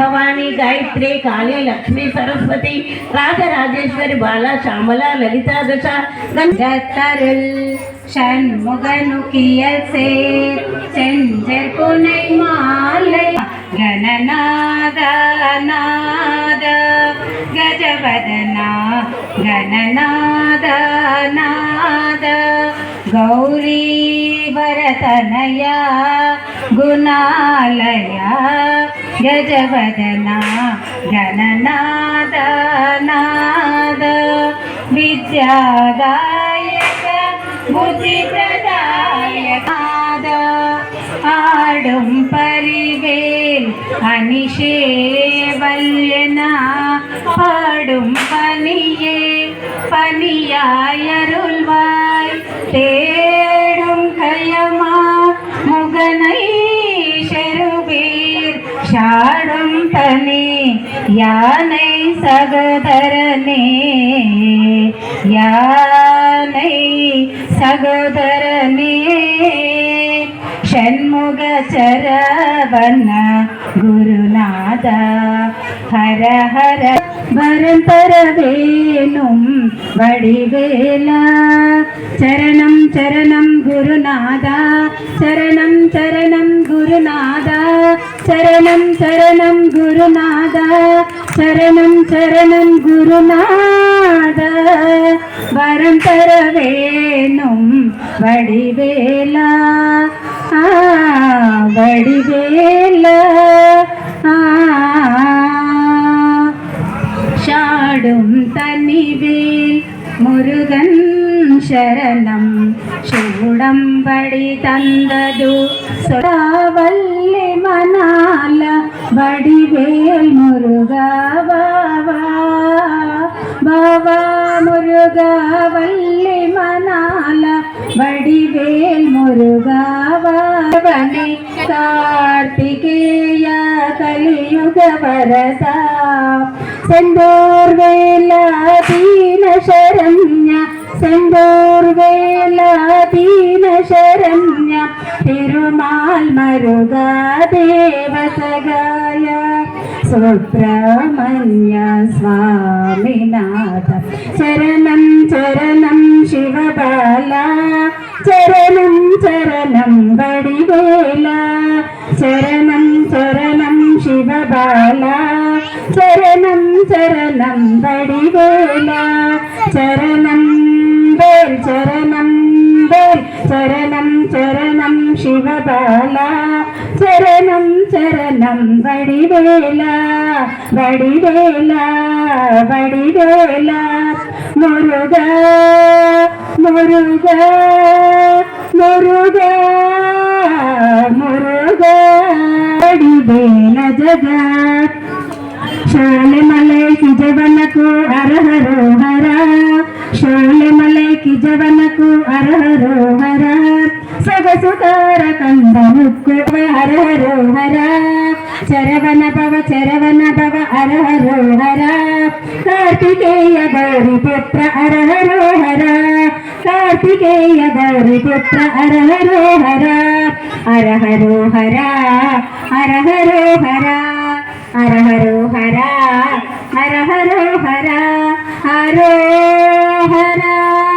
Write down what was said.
भवानी गायत्री काली लक्ष्मी सरस्वती राजराजेश्वरी बाला श्यामला ललिता दशा गंगतरुल षण्मुगनुकियल से செஞ்சர் புனை மாலை गणनाद नाद गजवदना गणनाद नाद गौरी भरतनया गुणालया गजवदना गणनाद नाद विद्यादायक बुद्धिप्रदायक आडुं परिवेल अनिशेवल्यना पाडुं पनिये पनियायरुள்வாய் தேடும் கயமா முகனை ஷெருபீர் ஷாடும் பனி யானை சகோதரனே யானை சகோதரனே षण्मुग चरवण गुरुनाथ हर हर वरंतरवेणुं वडिवेला चरणं चरणं गुरुनाथ चरणं चरणं गुरुनाथ चरणं चरणं गुरुनाथ चरणं चरणं गुरुनाथ वरंतरवेणुं वडिवेला वडिवेला ஷாடும் தனிவேல் முருகன் சரணம் சூடம்படி தந்தது சொடாவல்லி மணால வடிவேல் முருகா பாவா பாவா முருகா வல்லி மணால வடிவேல் முருகா பாவனே कार्तिकेय कलियुग वरदा सेंदूर्वेला दीन शरण्य सेंदूर्वेला दीन शरण्य तिरुमाल मरुगा देवसगाय सुब्रह्मण्य स्वामीनाथ चरणं चरणं शिवबाला चरणं चरणं वडिवेला चरणं चरणं शिवबाला चरणं चरणं वडिवेला चरणं वेल चरणं वेल चरणं चरणं शिवबाला चरणं चरणं वडिवेला वडिवेला वडिवेला मुरुगा मुरुगा मुरुगा मुरुगा वडिवेला जगत शोले मले की जवनको हरहरो हरा शोले मले की जवनको हरहरो हरा सगसुतार कंदमुक्कु हरहरो हरा चरवण भव हरहरो हरा कार्तिकेय गौरी पुत्र हरहरो हरा कार्तिकेय गौरी पुत्र हरहरो हरा हरहरो हरा हरहरो हरा हरहरो हरा हरहरो हरा हरो हरा